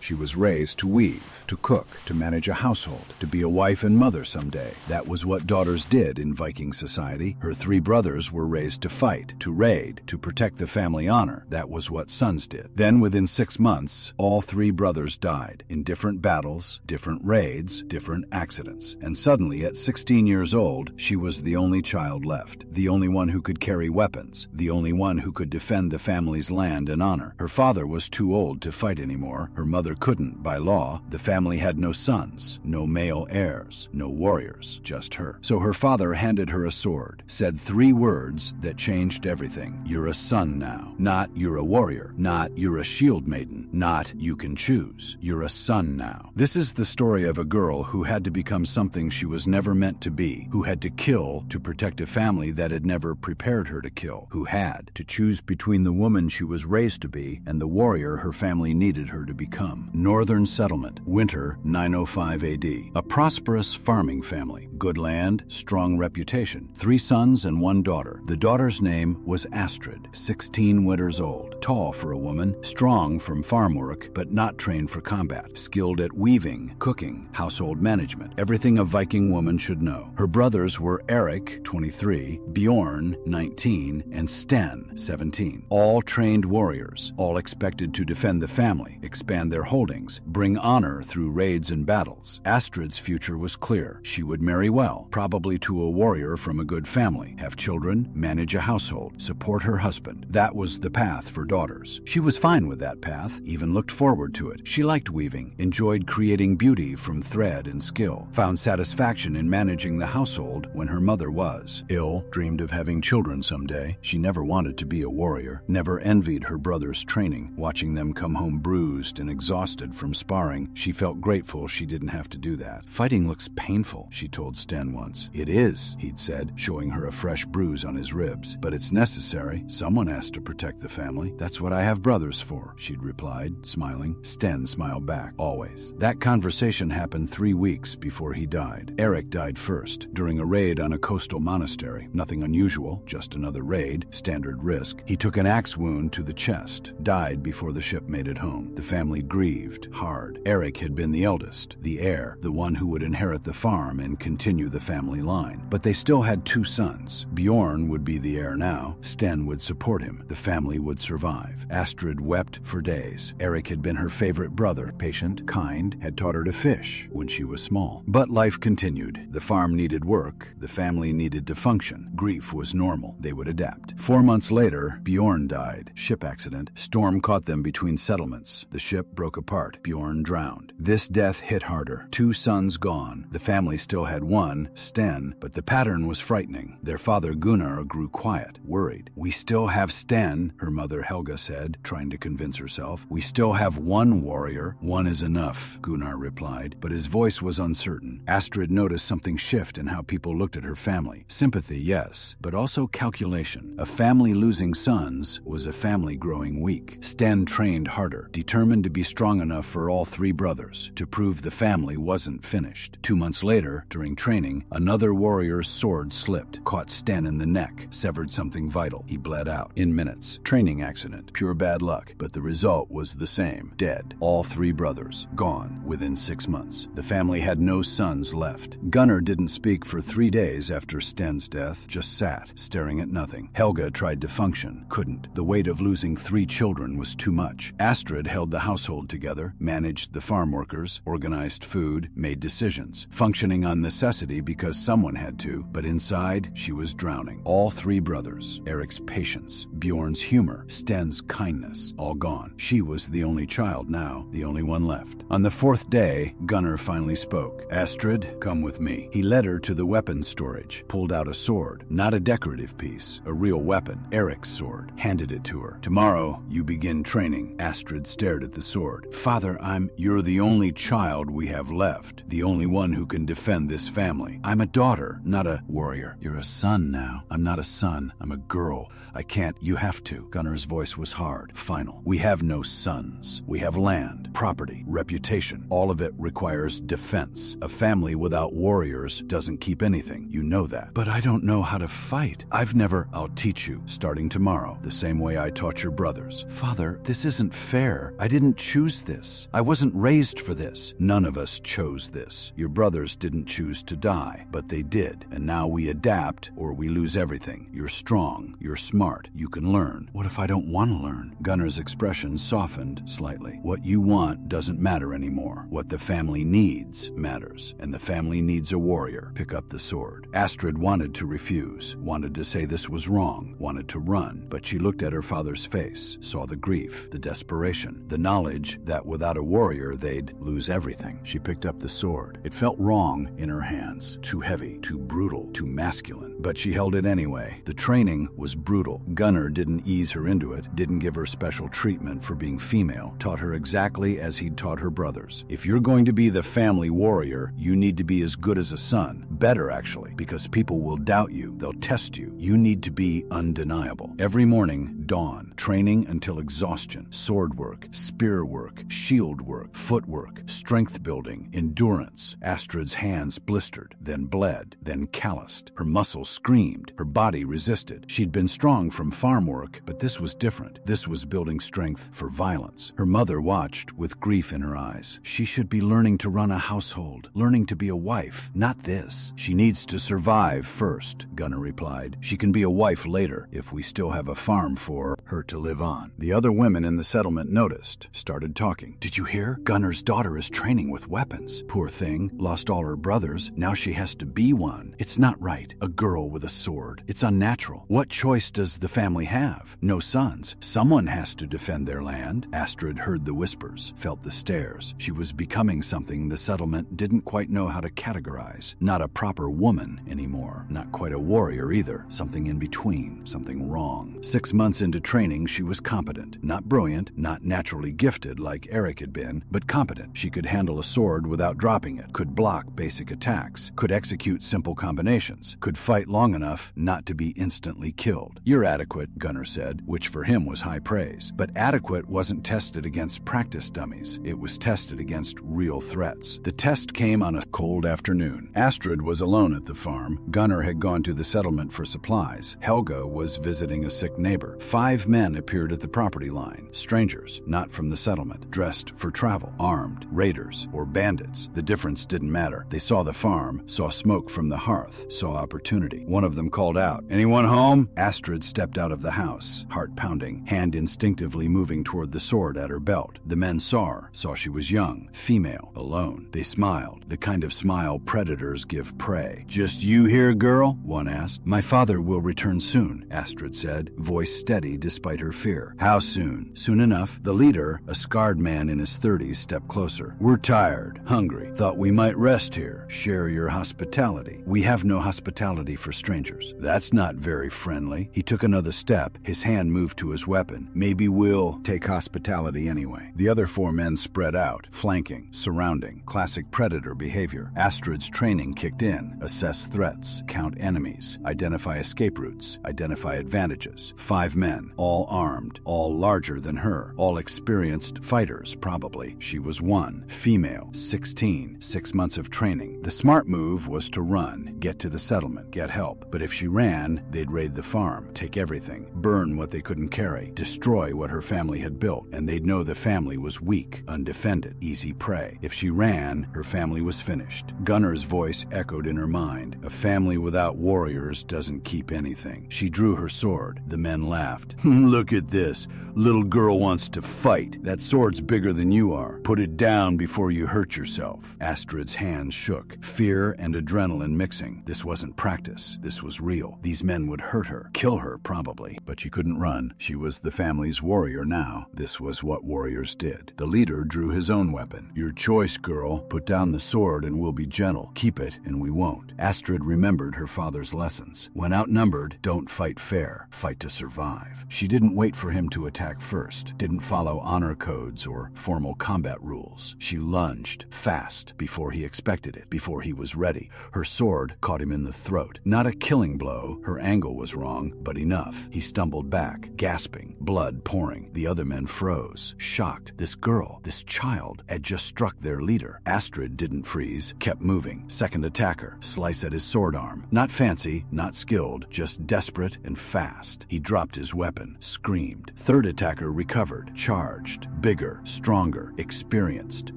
She was raised to weave, to cook, to manage a household, to be a wife and mother someday. That was what daughters did in Viking society. Her 3 brothers were raised to fight, to raid, to protect the family honor. That was what sons did. Then within 6 months, all 3 brothers died in different battles, different raids, different accidents. And suddenly, at 16 years old, she was the only child left, the only one who could carry weapons, the only one who could defend the family's land and honor. Her father was too old to fight anymore. Her mother couldn't, by law. The family had no sons, no male heirs, no warriors, just her. So her father handed her a sword, said 3 words that changed everything. You're a son now. Not you're a warrior. Not you're a shield maiden. Not you can choose. You're a son now. This is the story of a girl who had to become something she was never meant to be, who had to kill to protect a family that had never prepared her to kill, who had to choose between the woman she was raised to be and the warrior her family needed her to become. Northern settlement, winter 905 AD. A prosperous farming family, good land, strong reputation, 3 sons and 1 daughter. The daughter's name was Astrid, 16 winters old, tall for a woman, strong from farm work, but not trained for combat, skilled at weaving, cooking, household management, everything a Viking woman should know. Her brothers were Eric, 23, Bjorn, 19, and Sten, 17. All trained warriors, all expected to defend the family, expand their holdings, bring honor through raids and battles. Astrid's future was clear. She would marry well, probably to a warrior from a good family, have children, manage a household, support her husband. That was the path for daughters. She was fine with that path, even looked forward to it. She liked weaving, enjoyed creating beauty from thread and skill, found satisfaction in managing the household when her mother was ill, dreamed of having children someday. She never wanted to be a warrior, never envied her brother's training, watching them come home bruised and exhausted from sparring. She felt grateful she didn't have to do that. Fighting looks painful, she told Sten once. It is, he'd said, showing her a fresh bruise on his ribs. But it's necessary. Someone has to protect the family. That's what I have brothers for, she'd replied, smiling. Sten smiled back, always. That conversation happened 3 weeks before he died. Eric died first, during a raid on a coastal monastery. Nothing unusual, just another raid, standard risk. He took an axe wound to the chest, died before the ship made it home. The family grieved hard. Eric had been the eldest, the heir, the one who would inherit the farm and continue the family line. But they still had 2 sons. Bjorn would be the heir now. Sten would support him. The family would survive. Astrid wept for days. Eric had been her favorite brother, patient, kind, had taught her to fish when she was small. But life continued. The farm needed work. The family needed to function. Grief was normal. They would adapt. 4 months later, Bjorn died. Ship accident. Storm caught them between settlements. The ship broke apart. Bjorn drowned. This death hit harder. 2 sons gone. The family still had 1, Sten, but the pattern was frightening. Their father Gunnar grew quiet, worried. We still have Sten, her mother Helga said, trying to convince herself. We still have 1 warrior. 1 is enough, Gunnar replied, but his voice was uncertain. Astrid noticed something shift in how people looked at her family. Sympathy, yes, but also calculation. A family losing sons was a family growing weak. Sten trained harder, determined to be strong enough for all 3 brothers, to prove the family wasn't finished. 2 months later, during training, another warrior's sword slipped, caught Sten in the neck, severed something vital. He bled out. In minutes. Training accident. Pure bad luck. But the result was the same. Dead. All 3 brothers. Gone within 6 months. The family had no sons left. Gunnar didn't speak for 3 days after Sten's death, just sat, staring at nothing. Helga tried to function. Couldn't. The weight of losing 3 children was too much. Astrid held the household together, managed the farm workers, organized food, made decisions, functioning on necessity because someone had to, but inside, she was drowning. All 3 brothers, Eric's patience, Bjorn's humor, Sten's kindness, all gone. She was the only child now, the only one left. On the 4th day, Gunnar finally spoke. Astrid, come with me. He led her to the weapons storage, pulled out a sword, not a decorative piece, a real weapon, Eric's sword, handed it to her. Tomorrow, you begin training. Astrid stared at the sword. Father, you're the only child we have left, the only one who can defend this family. I'm a daughter, not a warrior. You're a son now. I'm not a son. I'm a girl. I can't. You have to. Gunnar's voice was hard, final. We have no sons. We have land, property, reputation. All of it requires defense. A family without warriors doesn't keep anything. You know that. But I don't know how to fight. I'll teach you, starting tomorrow, the same way I taught your brothers. Father, this isn't fair. I didn't choose choose this. I wasn't raised for this. None of us chose this. Your brothers didn't choose to die, but they did. And now we adapt or we lose everything. You're strong. You're smart. You can learn. What if I don't want to learn? Gunner's expression softened slightly. What you want doesn't matter anymore. What the family needs matters. And the family needs a warrior. Pick up the sword. Astrid wanted to refuse, wanted to say this was wrong, wanted to run, but she looked at her father's face, saw the grief, the desperation, the knowledge that without a warrior they'd lose everything. She picked up the sword. It felt wrong in her hands, too heavy, too brutal, too masculine, but she held it anyway. The training was brutal. Gunner didn't ease her into it, didn't give her special treatment for being female, taught her exactly as he'd taught her brothers. If you're going to be the family warrior, you need to be as good as a son, better actually, because people will doubt you, they'll test you. You need to be undeniable. Every morning, dawn, training until exhaustion, sword work, spear work, shield work, footwork, strength building, endurance. Astrid's hands blistered, then bled, then calloused. Her muscles screamed, her body resisted. She'd been strong from farm work, but this was different. This was building strength for violence. Her mother watched with grief in her eyes. She should be learning to run a household, learning to be a wife, not this. She needs to survive first, Gunner replied. She can be a wife later if we still have a farm for her to live on. The other women in the settlement noticed, started talking. Did you hear? Gunner's daughter is training with weapons. Poor thing, lost all her brothers. Now she has to be one. It's not right. A girl with a sword. It's unnatural. What choice does the family have? No sons. Someone has to defend their land. Astrid heard the whispers, felt the stares. She was becoming something the settlement didn't quite know how to categorize. Not a proper woman anymore. Not quite a warrior either. Something in between. Something wrong. 6 months into training, she was competent. Not brilliant, not naturally gifted like Eric had been, but competent. She could handle a sword without dropping it, could block basic attacks, could execute simple combinations, could fight long enough not to be instantly killed. You're adequate, Gunner said, which for him was high praise. But adequate wasn't tested against practice dummies. It was tested against real threats. The test came on a cold afternoon. Astrid was alone at the farm. Gunner had gone to the settlement for supplies. Helga was visiting a sick neighbor. 5 men appeared at the property line. Strangers, not from the settlement, dressed for travel, armed, raiders, or bandits. The difference didn't matter. They saw the farm, saw smoke from the hearth, saw opportunity. One of them called out, "Anyone home?" Astrid stepped out of the house, heart pounding, hand instinctively moving toward the sword at her belt. The men saw her, saw she was young, female, alone. They smiled, the kind of smile predators give prey. "Just you here, girl?" one asked. "My father will return soon," Astrid said, voice steady despite her fear. "How soon?" "Soon enough." The leader, a scarred man in his 30s, stepped closer. "We're tired, hungry. Thought we might rest here. Share your hospitality." "We have no hospitality for strangers." "That's not very friendly." He took another step. His hand moved to his weapon. "Maybe we'll take hospitality anyway." The other 4 men spread out, flanking, surrounding. Classic predator behavior. Astrid's training kicked in. Assess threats, count enemies, identify escape routes, identify advantages. 5 men, all armed, all larger than her, all experienced fighters, probably. She was one, female, 16, 6 months of training. The smart move was to run, get to the settlement, get help. But if she ran, they'd raid the farm, take everything, burn what they couldn't carry, destroy what her family had built, and they'd know the family was weak, undefended, easy prey. If she ran, her family was finished. Gunner's voice echoed in her mind. A family without warriors doesn't keep anything. She drew her sword. The men laughed. "Look at this. Little girl wants to fight. That sword's bigger than you are. Put it down before you hurt yourself." Astrid's hands shook, fear and adrenaline mixing. This wasn't practice. This was real. These men would hurt her, kill her probably. But she couldn't run. She was the family's warrior now. This was what warriors did. The leader drew his own weapon. "Your choice, girl. Put down the sword and we'll be gentle. Keep it and we won't." Astrid remembered her father's lessons. When outnumbered, don't fight fair. Fight to survive. She didn't wait for him to attack first, didn't follow honor codes or formal combat rules. She lunged, fast, before he expected it, before he was ready. Her sword sword, caught him in the throat. Not a killing blow, her angle was wrong, but enough. He stumbled back, gasping, blood pouring. The other men froze, shocked. This girl, this child, had just struck their leader. Astrid didn't freeze, kept moving. Second attacker, slice at his sword arm. Not fancy, not skilled, just desperate and fast. He dropped his weapon, screamed. Third attacker recovered, charged, bigger, stronger, experienced.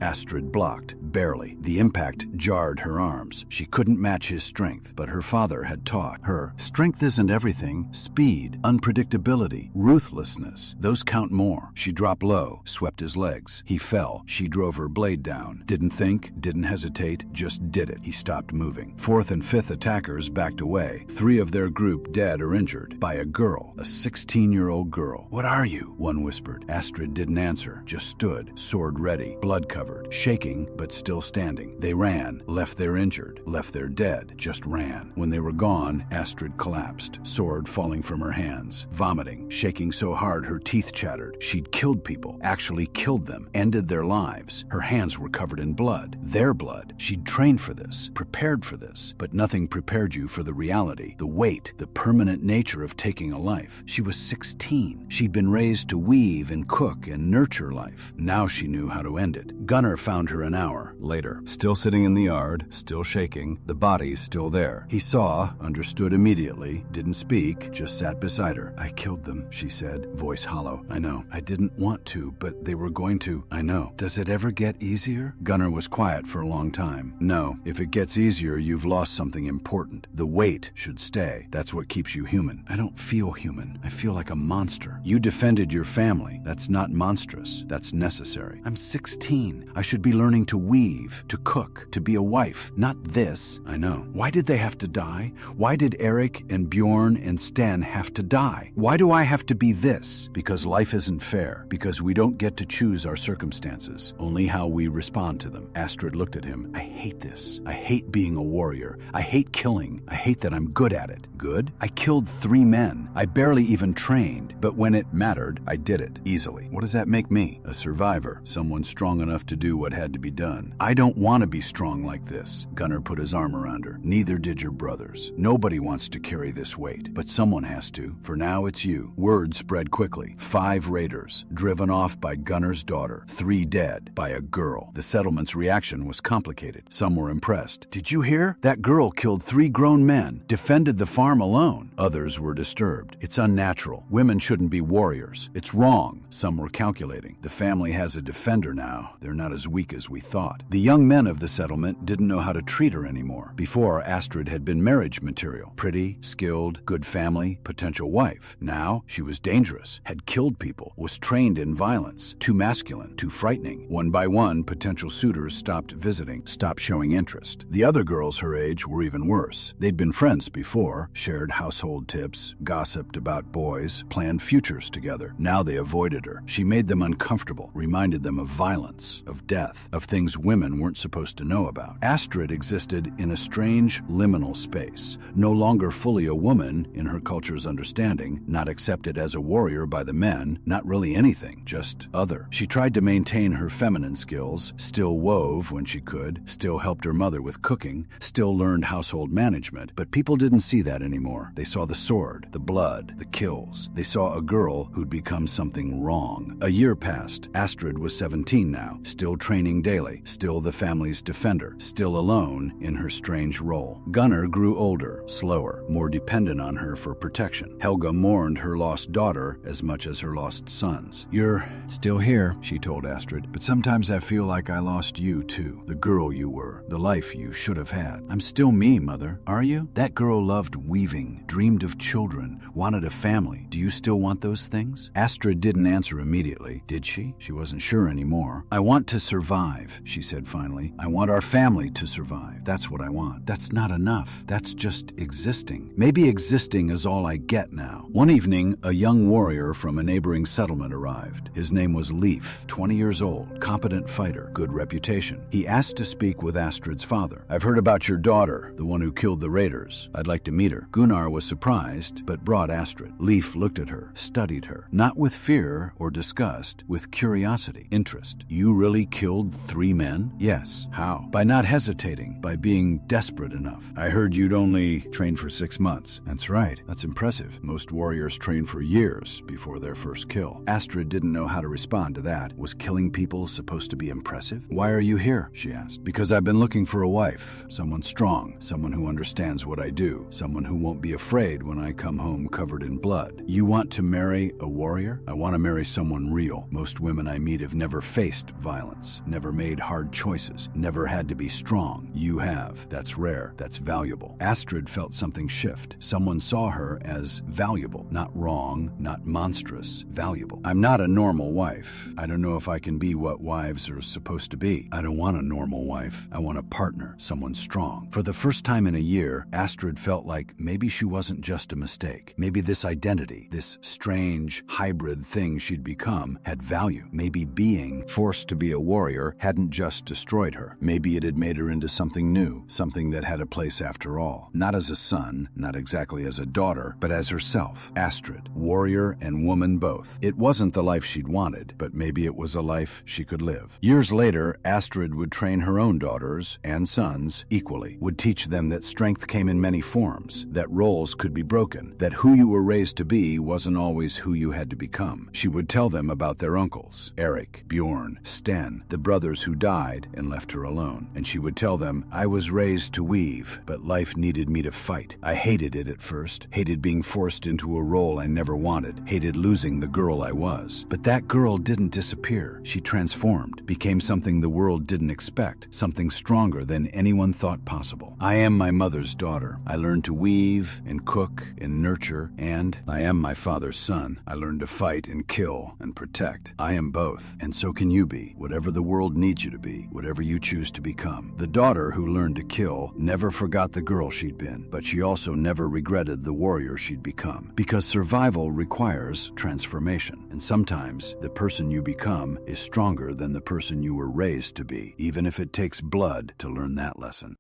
Astrid blocked, barely. The impact jarred her arms. She couldn't match his strength, but her father had taught her, strength isn't everything. Speed, unpredictability, ruthlessness, those count more. She dropped low, swept his legs. He fell. She drove her blade down. Didn't think, didn't hesitate, just did it. He stopped moving. Fourth and fifth attackers backed away. 3 of their group dead or injured by a girl, a 16-year-old girl. "What are you?" one whispered. Astrid didn't answer, just stood, sword ready, blood covered, shaking but still standing. They ran, left their injured, left their dead, just ran. When they were gone, Astrid collapsed, sword falling from her hands, vomiting, shaking so hard her teeth chattered. She'd killed people, actually killed them, ended their lives. Her hands were covered in blood, their blood. She'd trained for this, prepared for this, but nothing prepared you for the reality, the weight, the permanent nature of taking a life. She was 16. She'd been raised to weave and cook and nurture life. Now she knew how to end it. Gunnar found her an hour later, still sitting in the yard, still shaking, the bodies still there. He saw, understood immediately, didn't speak, just sat beside her. "I killed them," she said, voice hollow. "I know. I didn't want to, but they were going to. I know. Does it ever get easier?" Gunnar was quiet for a long time. "No. If it gets easier, you've lost something important. The weight should stay. That's what keeps you human." "I don't feel human. I feel like a monster." "You defended your family. That's not monstrous. That's necessary." "I'm 16. I should be learning to weave, to cook, to be a wife. Not this." "I know." "Why did they have to die? Why did Eric and Bjorn and Sten have to die? Why do I have to be this?" "Because life isn't fair. Because we don't get to choose our circumstances, only how we respond to them." Astrid looked at him. "I hate this. I hate being a warrior. I hate killing. I hate that I'm good at it." "Good? I killed 3 men. I barely even trained. But when it mattered, I did it. Easily. What does that make me? A survivor. Someone strong enough to do what had to be done." "I don't want to be strong like this." Gunnar put his arm around her. "Neither did your brothers. Nobody wants to carry this weight. But someone has to. For now, it's you." Word spread quickly. 5 raiders, driven off by Gunnar's daughter. 3 dead, by a girl. The settlement's reaction was complicated. Some were impressed. "Did you hear? That girl killed 3 grown men, defended the farm alone." Others were disturbed. "It's unnatural. Women shouldn't be warriors. It's wrong." Some were calculating. "The family has a defender now. They're not as weak as we thought." The young men of the settlement didn't know how to treat her anymore. Before, Astrid had been marriage material. Pretty, skilled, good family, potential wife. Now, she was dangerous, had killed people, was trained in violence. Too masculine, too frightening. One by one, potential suitors stopped visiting, stopped showing interest. The other girls her age were even worse. They'd been friends before, shared household tips, gossiped about boys, planned futures together. Now they avoided her. She made them uncomfortable, reminded them of violence, of death, of things women weren't supposed to know about. Astrid existed in a strange liminal space, no longer fully a woman in her culture's understanding, not accepted as a warrior by the men, not really anything, just other. She tried to maintain her feminine skills, still wove when she could, still helped her mother with cooking, still learned household management, but people didn't see that anymore. They saw the sword, the blood, the kills. They saw a girl who'd become something wrong. A year passed. Astrid was 17 now, still training daily, still the family's defender, still alone in her strange role. Gunnar grew older, slower, more dependent on her for protection. Helga mourned her lost daughter as much as her lost sons. "You're still here," she told Astrid, "but sometimes I feel like I lost you too. The girl you were, the life you should have had." "I'm still me, Mother. Are you?" "That girl loved weaving, dreamed of children, wanted a family. Do you still want those things?" Astrid didn't answer immediately. Did she? She wasn't sure anymore. "I want to survive," she said finally. "I want our family to survive. That's what I want." "That's not enough. That's just existing." "Maybe existing is all I get now." One evening, a young warrior from a neighboring settlement arrived. His name was Leif, 20 years old, competent fighter, good reputation. He asked to speak with Astrid's father. "I've heard about your daughter, the one who killed the raiders. I'd like to meet her." Gunnar was surprised, but brought Astrid. Leif looked at her, studied her, not with fear or disgust, with curiosity, interest. "You really killed 3 men?" "Yes." "How?" "By not hesitating, by being desperate desperate enough. I heard you'd only trained for 6 months. That's right. That's impressive. Most warriors train for years before their first kill. Astrid didn't know how to respond to that. Was killing people supposed to be impressive? Why are you here? She asked. Because I've been looking for a wife. Someone strong. Someone who understands what I do. Someone who won't be afraid when I come home covered in blood. You want to marry a warrior? I want to marry someone real. Most women I meet have never faced violence, never made hard choices, never had to be strong. You have. That's rare. That's valuable. Astrid felt something shift. Someone saw her as valuable. Not wrong, not monstrous. Valuable. I'm not a normal wife. I don't know if I can be what wives are supposed to be. I don't want a normal wife. I want a partner, someone strong. For the first time in a year, Astrid felt like maybe she wasn't just a mistake. Maybe this identity, this strange hybrid thing she'd become, had value. Maybe being forced to be a warrior hadn't just destroyed her. Maybe it had made her into something new, something that had a place after all. Not as a son, not exactly as a daughter, but as herself. Astrid, warrior and woman both. It wasn't the life she'd wanted, but maybe it was a life she could live. Years later, Astrid would train her own daughters and sons equally, would teach them that strength came in many forms, that roles could be broken, that who you were raised to be wasn't always who you had to become. She would tell them about their uncles, Eric, Bjorn, Sten, the brothers who died and left her alone. And she would tell them, I was raised to weave, but life needed me to fight. I hated it at first, hated being forced into a role I never wanted, hated losing the girl I was. But that girl didn't disappear. She transformed, became something the world didn't expect, something stronger than anyone thought possible. I am my mother's daughter. I learned to weave and cook and nurture, and I am my father's son. I learned to fight and kill and protect. I am both, and so can you be, whatever the world needs you to be, whatever you choose to become. The daughter who learned to kill never forgot the girl she'd been, but she also never regretted the warrior she'd become. Because survival requires transformation, and sometimes the person you become is stronger than the person you were raised to be, even if it takes blood to learn that lesson.